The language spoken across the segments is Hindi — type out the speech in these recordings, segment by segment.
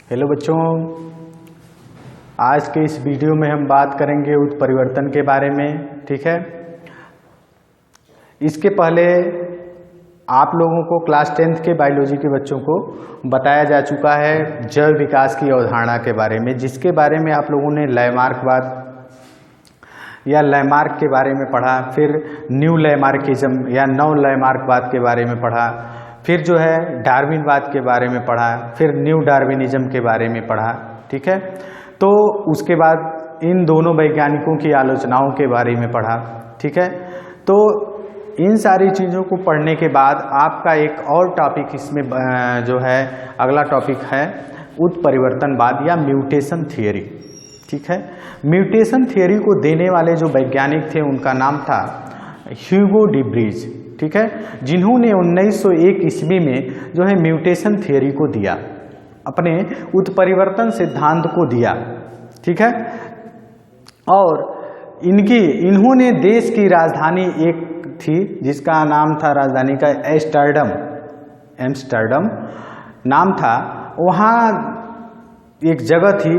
हेलो बच्चों, आज के इस वीडियो में हम बात करेंगे उत्परिवर्तन के बारे में। ठीक है, इसके पहले आप लोगों को क्लास 10th के बायोलॉजी के बच्चों को बताया जा चुका है जैव विकास की अवधारणा के बारे में, जिसके बारे में आप लोगों ने लैमार्कवाद या लैमार्क के बारे में पढ़ा, फिर न्यू लैमार्किज्म या नव लैमार्कवाद के बारे में पढ़ा, फिर जो है डार्विनवाद के बारे में पढ़ा, फिर न्यू डार्विनिज्म के बारे में पढ़ा। ठीक है, तो उसके बाद इन दोनों वैज्ञानिकों की आलोचनाओं के बारे में पढ़ा। ठीक है, तो इन सारी चीज़ों को पढ़ने के बाद आपका एक और टॉपिक इसमें जो है अगला टॉपिक है उत्परिवर्तनवाद या म्यूटेशन थियरी। ठीक है, म्यूटेशन थियरी को देने वाले जो वैज्ञानिक थे उनका नाम था ह्यूगो डी ब्रीज। ठीक है, जिन्होंने 1901 ईस्वी में जो है म्यूटेशन थियरी को दिया, अपने उत्परिवर्तन सिद्धांत को दिया। ठीक है, और इन्होंने देश की राजधानी एक थी जिसका नाम था, राजधानी का एम्स्टर्डम नाम था, वहाँ एक जगह थी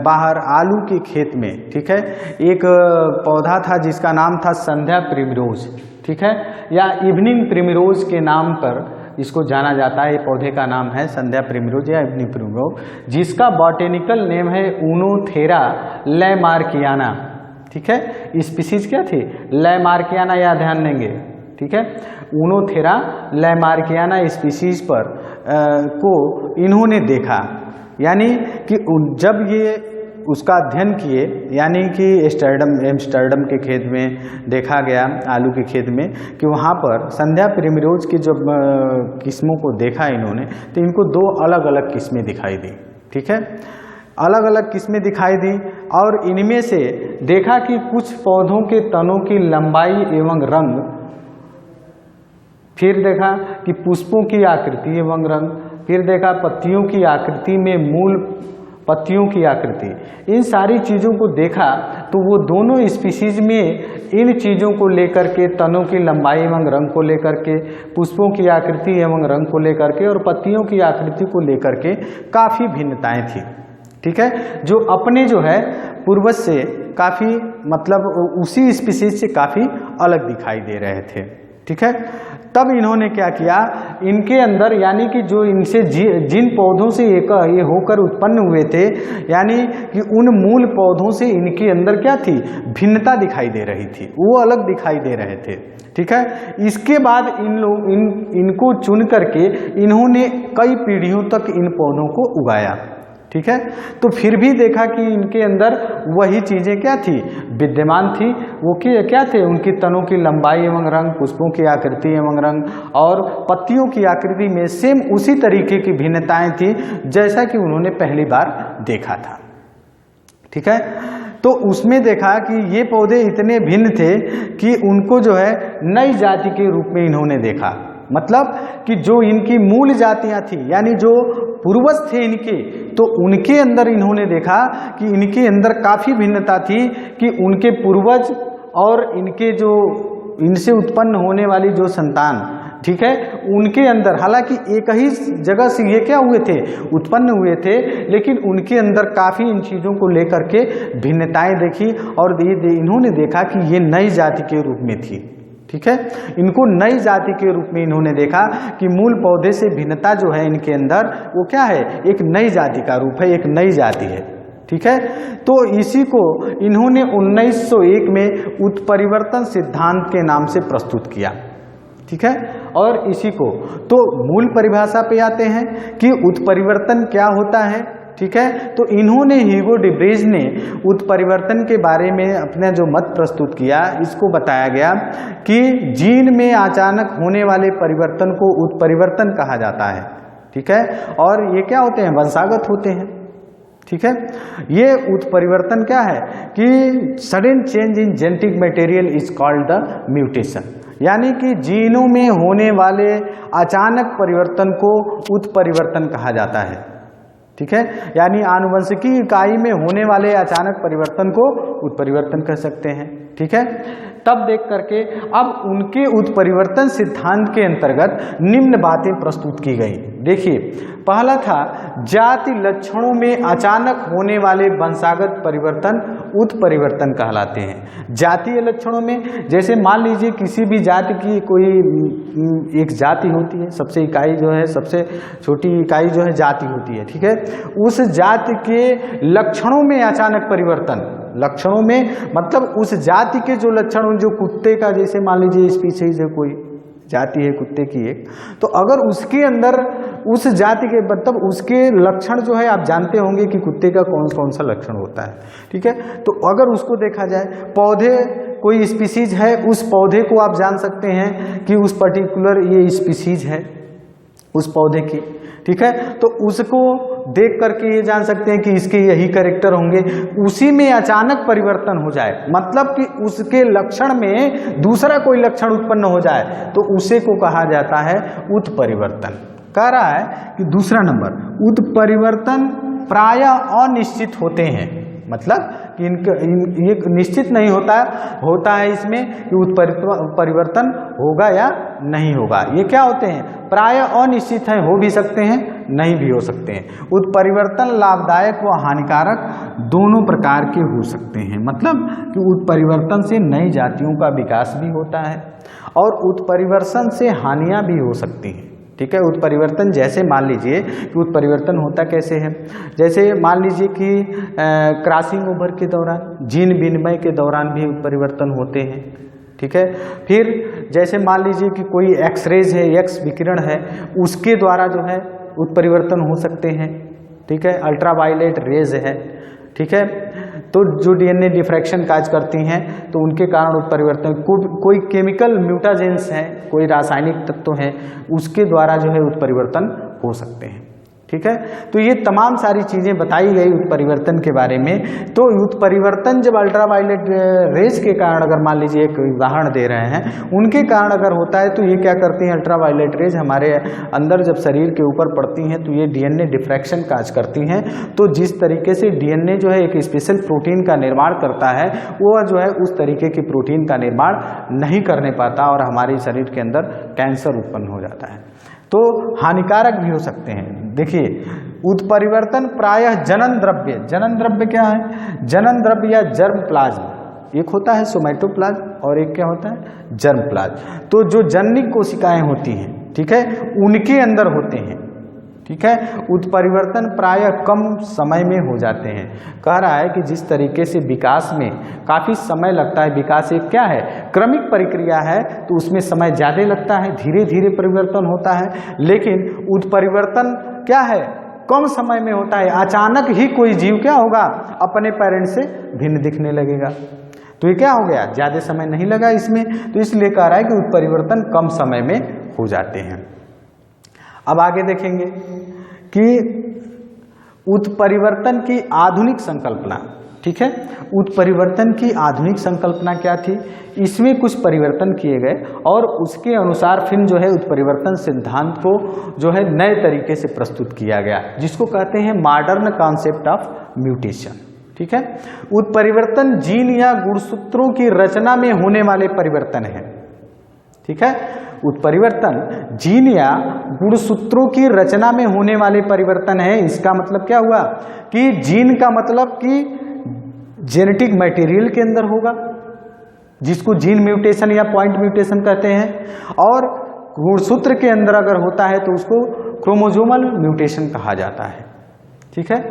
बाहर आलू के खेत में। ठीक है, एक पौधा था जिसका नाम था संध्या प्रिमरोज। ठीक है, या इवनिंग प्रिमरोज के नाम पर इसको जाना जाता है। ये पौधे का नाम है संध्या प्रिमरोज या इवनिंग प्रिमरोज, जिसका बॉटेनिकल नेम है ऊनोथेरा लैमार्कियाना। ठीक है, स्पीसीज क्या थी? लैमार्कियाना, याद ध्यान देंगे। ठीक है, ऊनोथेरा लैमार्कियाना स्पीसीज पर को इन्होंने देखा, यानी कि जब ये उसका अध्ययन किए, यानी कि एम्स्टर्डम के खेत में देखा गया, आलू के खेत में, कि वहाँ पर संध्या प्रिमरोज की जब किस्मों को देखा इन्होंने, तो इनको दो अलग अलग किस्में दिखाई दी। ठीक है, अलग अलग किस्में दिखाई दी, और इनमें से देखा कि कुछ पौधों के तनों की लंबाई एवं रंग, फिर देखा कि पुष्पों की आकृति एवं रंग, फिर देखा पत्तियों की आकृति में मूल पत्तियों की आकृति, इन सारी चीज़ों को देखा। तो वो दोनों स्पीसीज में इन चीज़ों को लेकर के, तनों की लंबाई एवं रंग को लेकर के, पुष्पों की आकृति एवं रंग को लेकर के और पत्तियों की आकृति को लेकर के काफ़ी भिन्नताएं थी। ठीक है, जो अपने जो है पूर्वज से काफ़ी, मतलब उसी स्पीसीज से काफ़ी अलग दिखाई दे रहे थे। ठीक है, तब इन्होंने क्या किया, इनके अंदर, यानी कि जो इनसे जिन पौधों से ये होकर उत्पन्न हुए थे, यानी कि उन मूल पौधों से इनके अंदर क्या थी, भिन्नता दिखाई दे रही थी, वो अलग दिखाई दे रहे थे। ठीक है, इसके बाद इनको चुन करके इन्होंने कई पीढ़ियों तक इन पौधों को उगाया। ठीक है, तो फिर भी देखा कि इनके अंदर वही चीज़ें क्या थी, विद्यमान थी। वो क्या थे, उनकी तनों की लंबाई एवं रंग, पुष्पों की आकृति एवं रंग और पत्तियों की आकृति में सेम उसी तरीके की भिन्नताएं थी जैसा कि उन्होंने पहली बार देखा था। ठीक है, तो उसमें देखा कि ये पौधे इतने भिन्न थे कि उनको जो है नई जाति के रूप में इन्होंने देखा। मतलब कि जो इनकी मूल जातियां थी, यानी जो पूर्वज थे इनके, तो उनके अंदर इन्होंने देखा कि इनके अंदर काफ़ी भिन्नता थी, कि उनके पूर्वज और इनके जो इनसे उत्पन्न होने वाली जो संतान, ठीक है, उनके अंदर, हालांकि एक ही जगह से ये क्या हुए थे, उत्पन्न हुए थे, लेकिन उनके अंदर काफ़ी इन चीज़ों को लेकर के भिन्नताएं देखी, और इन्होंने देखा कि ये नई जाति के रूप में थी। ठीक है, इनको नई जाति के रूप में इन्होंने देखा कि मूल पौधे से भिन्नता जो है इनके अंदर, वो क्या है, एक नई जाति का रूप है, एक नई जाति है। ठीक है, तो इसी को इन्होंने 1901 में उत्परिवर्तन सिद्धांत के नाम से प्रस्तुत किया। ठीक है, और इसी को तो मूल परिभाषा पे आते हैं कि उत्परिवर्तन क्या होता है। ठीक है, तो इन्होंने, ह्यूगो डी ब्रीज ने उत्परिवर्तन के बारे में अपना जो मत प्रस्तुत किया, इसको बताया गया कि जीन में अचानक होने वाले परिवर्तन को उत्परिवर्तन कहा जाता है। ठीक है, और ये क्या होते हैं, वंशागत होते हैं। ठीक है, ये उत्परिवर्तन क्या है कि sudden change in genetic material is called the mutation, यानी कि जीनों में होने वाले अचानक परिवर्तन को उत्परिवर्तन कहा जाता है। ठीक है, यानी आनुवंशिकी इकाई में होने वाले अचानक परिवर्तन को उत्परिवर्तन कह सकते हैं। ठीक है, तब देख करके अब उनके उत्परिवर्तन सिद्धांत के अंतर्गत निम्न बातें प्रस्तुत की गई। देखिए, पहला था जाति लक्षणों में अचानक होने वाले वंशागत परिवर्तन उत्परिवर्तन कहलाते हैं। जातीय लक्षणों में जैसे मान लीजिए किसी भी जाति की कोई एक जाति होती है, सबसे इकाई जो है, सबसे छोटी इकाई जो है जाति होती है, ठीक है। उस जाति के लक्षणों में अचानक परिवर्तन, लक्षणों में मतलब उस जाति के जो लक्षण, जो कुत्ते का जैसे मान लीजिए स्पीशीज है, कोई जाति है कुत्ते की एक, तो अगर उसके अंदर उस जाति के मतलब उसके लक्षण जो है, आप जानते होंगे कि कुत्ते का कौन कौन सा लक्षण होता है, ठीक है। तो अगर उसको देखा जाए, पौधे कोई स्पीशीज है, उस पौधे को आप जान सकते हैं कि उस पर्टिकुलर ये स्पीशीज है उस पौधे की, ठीक है। तो उसको देख करके ये जान सकते हैं कि इसके यही कैरेक्टर होंगे। उसी में अचानक परिवर्तन हो जाए, मतलब कि उसके लक्षण में दूसरा कोई लक्षण उत्पन्न हो जाए, तो उसे को कहा जाता है उत्परिवर्तन। कह रहा है कि दूसरा नंबर, उत्परिवर्तन प्रायः अनिश्चित होते हैं, मतलब कि ये निश्चित नहीं होता है इसमें कि उत्परिवर्तन होगा या नहीं होगा। ये क्या होते हैं? प्रायः अनिश्चित है, हो भी सकते हैं, नहीं भी हो सकते हैं। उत्परिवर्तन लाभदायक व हानिकारक दोनों प्रकार के हो सकते हैं, मतलब कि उत्परिवर्तन से नई जातियों का विकास भी होता है और उत्परिवर्तन से हानियां भी हो सकती हैं, ठीक है। उत्परिवर्तन जैसे मान लीजिए कि उत्परिवर्तन होता कैसे है, जैसे मान लीजिए कि क्रॉसिंग ओवर के दौरान, जीन विनिमय के दौरान भी उत्परिवर्तन होते हैं, ठीक है। फिर जैसे मान लीजिए कि कोई एक्सरेज है, एक्स विकिरण है, उसके द्वारा जो है उत्परिवर्तन हो सकते हैं, ठीक है। अल्ट्रावायलेट रेज है, ठीक है। तो जो डीएनए डिफ्रैक्शन कार्य करती हैं, तो उनके कारण उत्परिवर्तन, कोई केमिकल म्यूटाजेंस हैं, कोई रासायनिक तत्व हैं, उसके द्वारा जो है उत्परिवर्तन हो सकते हैं, ठीक है। तो ये तमाम सारी चीज़ें बताई गई उत्परिवर्तन के बारे में। तो उत्परिवर्तन जब अल्ट्रावायलेट रेज के कारण, अगर मान लीजिए एक उदाहरण दे रहे हैं, उनके कारण अगर होता है, तो ये क्या करती हैं, अल्ट्रावायलेट रेज हमारे अंदर जब शरीर के ऊपर पड़ती हैं, तो ये डीएनए डिफ्रैक्शन कार्य करती हैं। तो जिस तरीके से डीएनए जो है एक स्पेशल प्रोटीन का निर्माण करता है, वो जो है उस तरीके की प्रोटीन का निर्माण नहीं करने पाता और हमारे शरीर के अंदर कैंसर उत्पन्न हो जाता है। तो हानिकारक भी हो सकते हैं। देखिए, उत्परिवर्तन प्रायः जनन द्रव्य क्या है? जनन द्रव्य या जर्म प्लाज्म, एक होता है सोमैटोप्लाज्म और एक क्या होता है, जर्म प्लाज्म। तो जो जननिक कोशिकाएं होती हैं, ठीक है, उनके अंदर होते हैं, ठीक है। उत्परिवर्तन प्रायः कम समय में हो जाते हैं। कह रहा है कि जिस तरीके से विकास में काफ़ी समय लगता है, विकास एक क्या है, क्रमिक प्रक्रिया है, तो उसमें समय ज़्यादा लगता है, धीरे धीरे परिवर्तन होता है। लेकिन उत्परिवर्तन क्या है, कम समय में होता है। अचानक ही कोई जीव क्या होगा, अपने पेरेंट्स से भिन्न दिखने लगेगा, तो ये क्या हो गया, ज़्यादा समय नहीं लगा इसमें। तो इसलिए कह रहा है कि उत्परिवर्तन कम समय में हो जाते हैं। अब आगे देखेंगे कि उत्परिवर्तन की आधुनिक संकल्पना, ठीक है। उत्परिवर्तन की आधुनिक संकल्पना क्या थी? इसमें कुछ परिवर्तन किए गए और उसके अनुसार फिर जो है उत्परिवर्तन सिद्धांत को जो है नए तरीके से प्रस्तुत किया गया, जिसको कहते हैं मॉडर्न कॉन्सेप्ट ऑफ म्यूटेशन, ठीक है। उत्परिवर्तन जीन या गुणसूत्रों की रचना में होने वाले परिवर्तन है, ठीक है। उत्परिवर्तन जीन या गुणसूत्रों की रचना में होने वाले परिवर्तन है। इसका मतलब क्या हुआ कि जीन का मतलब कि जेनेटिक मटेरियल के अंदर होगा, जिसको जीन म्यूटेशन या पॉइंट म्यूटेशन कहते हैं, और गुणसूत्र के अंदर अगर होता है तो उसको क्रोमोसोमल म्यूटेशन कहा जाता है, ठीक है।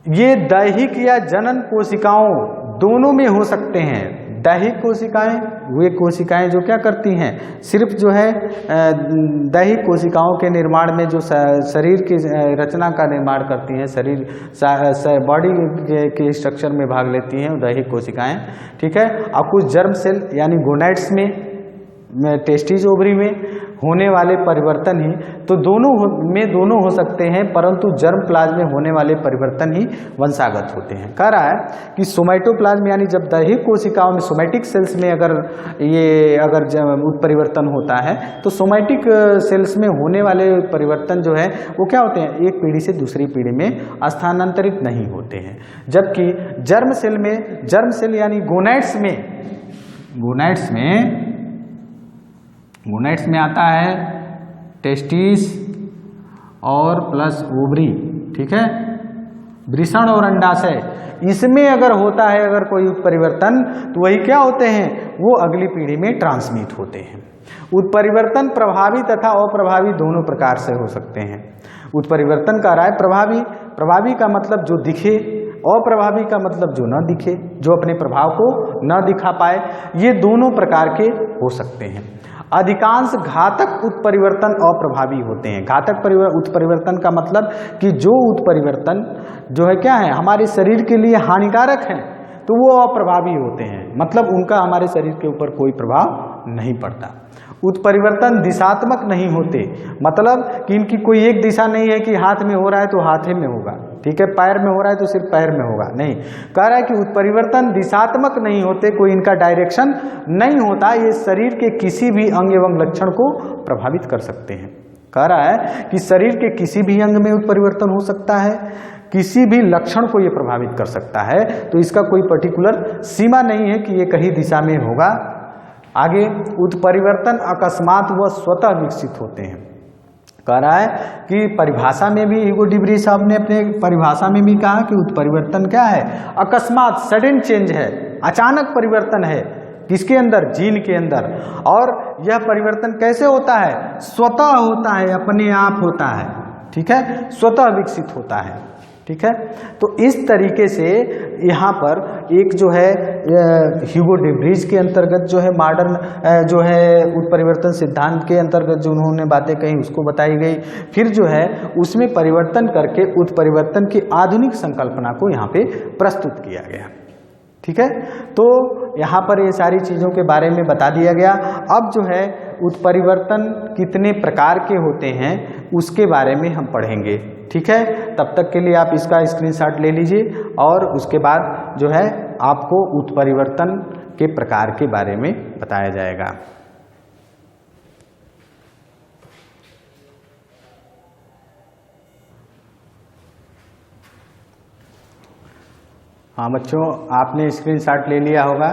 ये दैहिक या जनन कोशिकाओं दोनों में हो सकते हैं। दैहिक कोशिकाएं वे कोशिकाएं जो क्या करती हैं, सिर्फ जो है दैहिक कोशिकाओं के निर्माण में जो शरीर की रचना का निर्माण करती हैं, शरीर बॉडी के स्ट्रक्चर में भाग लेती हैं दैहिक कोशिकाएं, ठीक है। और कुछ जर्म सेल यानी गोनैड्स में टेस्टिस ओवरी में होने वाले परिवर्तन ही, तो दोनों हो सकते हैं, परंतु जर्म प्लाज्म में होने वाले परिवर्तन ही वंशागत होते हैं। कह रहा है कि सोमैटोप्लाज्म यानी जब दैहिक कोशिकाओं में सोमैटिक सेल्स में अगर उत्परिवर्तन होता है, तो सोमैटिक सेल्स में होने वाले परिवर्तन जो है वो क्या होते हैं, एक पीढ़ी से दूसरी पीढ़ी में स्थानांतरित नहीं होते हैं। जबकि जर्म सेल यानी गोनैड्स में गोनाइड्स में आता है टेस्टिस और प्लस ओवरी, ठीक है, वृषण और अंडाशय। इसमें अगर होता है अगर कोई उत्परिवर्तन तो वही क्या होते हैं, वो अगली पीढ़ी में ट्रांसमिट होते हैं। उत्परिवर्तन प्रभावी तथा अप्रभावी दोनों प्रकार से हो सकते हैं। उत्परिवर्तन का राय प्रभावी का मतलब जो दिखे, अप्रभावी का मतलब जो न दिखे, जो अपने प्रभाव को न दिखा पाए, ये दोनों प्रकार के हो सकते हैं। अधिकांश घातक उत्परिवर्तन अप्रभावी होते हैं। घातक उत्परिवर्तन का मतलब कि जो उत्परिवर्तन जो है क्या है, हमारे शरीर के लिए हानिकारक है, तो वो अप्रभावी होते हैं, मतलब उनका हमारे शरीर के ऊपर कोई प्रभाव नहीं पड़ता। उत्परिवर्तन दिशात्मक नहीं होते, मतलब कि इनकी कोई एक दिशा नहीं है कि हाथ में हो रहा है तो हाथ में होगा, ठीक है, पैर में हो रहा है तो सिर्फ पैर में होगा, नहीं। कह रहा है कि उत्परिवर्तन दिशात्मक नहीं होते, कोई इनका डायरेक्शन नहीं होता, ये शरीर के किसी भी अंग एवं लक्षण को प्रभावित कर सकते हैं। कह रहा है कि शरीर के किसी भी अंग में उत्परिवर्तन हो सकता है, किसी भी लक्षण को ये प्रभावित कर सकता है, तो इसका कोई पर्टिकुलर सीमा नहीं है कि ये कहीं दिशा में होगा। आगे, उत्परिवर्तन अकस्मात व स्वतः विकसित होते हैं। कह रहा है कि परिभाषा में भी ह्यूगो डी व्रीज साहब ने अपने परिभाषा में भी कहा कि उत्परिवर्तन क्या है, अकस्मात सडन चेंज है, अचानक परिवर्तन है, किसके अंदर, जीन के अंदर। और यह परिवर्तन कैसे होता है, स्वतः होता है, अपने आप होता है, ठीक है, स्वतः विकसित होता है, ठीक है। तो इस तरीके से यहाँ पर एक जो है ह्यूगो डी व्रीज के अंतर्गत जो है मॉडर्न जो है उत्परिवर्तन सिद्धांत के अंतर्गत जो उन्होंने बातें कही उसको बताई गई, फिर जो है उसमें परिवर्तन करके उत्परिवर्तन की आधुनिक संकल्पना को यहाँ पे प्रस्तुत किया गया, ठीक है। तो यहाँ पर ये सारी चीज़ों के बारे में बता दिया गया। अब जो है उत्परिवर्तन कितने प्रकार के होते हैं उसके बारे में हम पढ़ेंगे, ठीक है। तब तक के लिए आप इसका स्क्रीनशॉट ले लीजिए और उसके बाद जो है आपको उत्परिवर्तन के प्रकार के बारे में बताया जाएगा। हाँ बच्चों, आपने स्क्रीनशॉट ले लिया होगा,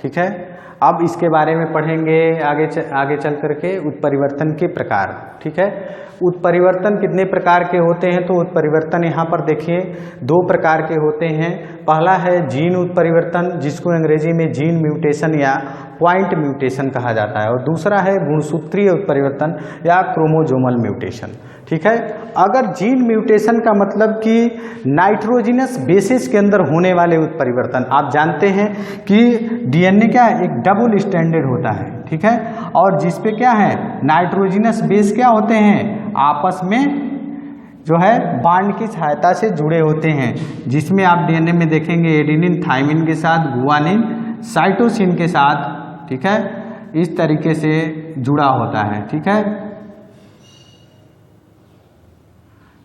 ठीक है। अब इसके बारे में पढ़ेंगे आगे चल करके उत्परिवर्तन के प्रकार, ठीक है। उत्परिवर्तन कितने प्रकार के होते हैं, तो उत्परिवर्तन यहाँ पर देखिए 2 प्रकार के होते हैं। पहला है जीन उत्परिवर्तन, जिसको अंग्रेजी में जीन म्यूटेशन या पॉइंट म्यूटेशन कहा जाता है, और दूसरा है गुणसूत्रीय उत्परिवर्तन या क्रोमोजोमल म्यूटेशन, ठीक है। अगर जीन म्यूटेशन का मतलब कि नाइट्रोजिनस बेसिस के अंदर होने वाले उत्परिवर्तन, आप जानते हैं कि डीएनए क्या है, एक डबल स्टैंडर्ड होता है, ठीक है, और जिसपे क्या है नाइट्रोजिनस बेस क्या होते हैं, आपस में जो है बांड की सहायता से जुड़े होते हैं, जिसमें आप डीएनए में देखेंगे एडेनिन थाइमिन के साथ, गुआनिन साइटोसिन के साथ, ठीक है, इस तरीके से जुड़ा होता है, ठीक है।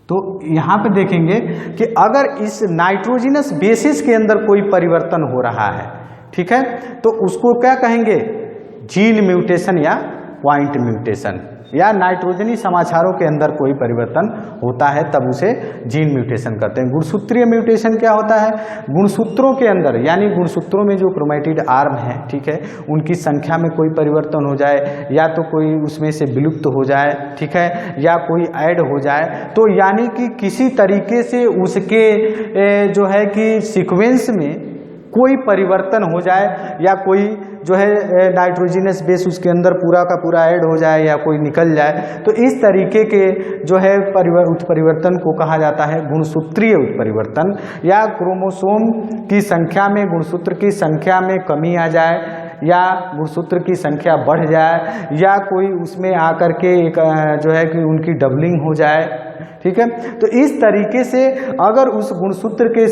तो यहाँ पे देखेंगे कि अगर इस नाइट्रोजिनस बेसिस के अंदर कोई परिवर्तन हो रहा है, ठीक है, तो उसको क्या कहेंगे, जीन म्यूटेशन या पॉइंट म्यूटेशन, या नाइट्रोजनी समाचारों के अंदर कोई परिवर्तन होता है तब उसे जीन म्यूटेशन कहते हैं। गुणसूत्रीय म्यूटेशन क्या होता है, गुणसूत्रों के अंदर, यानी गुणसूत्रों में जो क्रोमैटिड आर्म है, ठीक है, उनकी संख्या में कोई परिवर्तन हो जाए, या तो कोई उसमें से विलुप्त हो जाए, ठीक है, या कोई ऐड हो जाए, तो यानी कि किसी तरीके से उसके जो है कि सीक्वेंस में कोई परिवर्तन हो जाए, या कोई जो है नाइट्रोजिनस बेस उसके अंदर पूरा का पूरा ऐड हो जाए या कोई निकल जाए, तो इस तरीके के जो है उत्परिवर्तन को कहा जाता है गुणसूत्रीय उत्परिवर्तन। या क्रोमोसोम की संख्या में, गुणसूत्र की संख्या में कमी आ जाए, या गुणसूत्र की संख्या बढ़ जाए, या कोई उसमें आकर के एक जो है कि उनकी डबलिंग हो जाए, ठीक है। तो इस तरीके से अगर उस गुणसूत्र के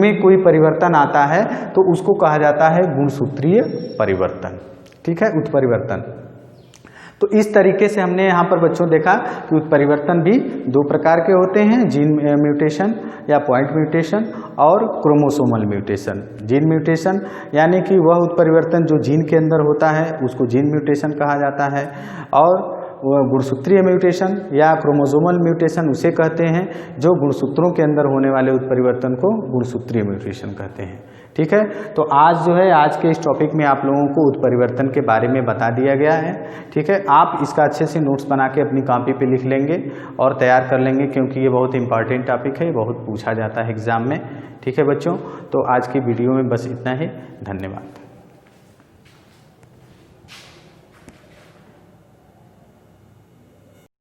में कोई परिवर्तन आता है तो उसको कहा जाता है गुणसूत्रीय परिवर्तन, ठीक है, उत्परिवर्तन। तो इस तरीके से हमने यहाँ पर बच्चों देखा कि उत्परिवर्तन भी 2 प्रकार के होते हैं, जीन म्यूटेशन या पॉइंट म्यूटेशन और क्रोमोसोमल म्यूटेशन। जीन म्यूटेशन यानी कि वह उत्परिवर्तन जो जीन के अंदर होता है उसको जीन म्यूटेशन कहा जाता है, और गुणसूत्रीय म्यूटेशन या क्रोमोसोमल म्यूटेशन उसे कहते हैं जो गुणसूत्रों के अंदर होने वाले उत्परिवर्तन को गुणसूत्रीय म्यूटेशन कहते हैं। ठीक है, तो आज जो है आज के इस टॉपिक में आप लोगों को उत्परिवर्तन के बारे में बता दिया गया है। ठीक है, आप इसका अच्छे से नोट्स बना के अपनी कॉपी पे लिख लेंगे और तैयार कर लेंगे, क्योंकि ये बहुत इंपॉर्टेंट टॉपिक है, बहुत पूछा जाता है एग्जाम में। ठीक है बच्चों, तो आज की वीडियो में बस इतना ही। धन्यवाद।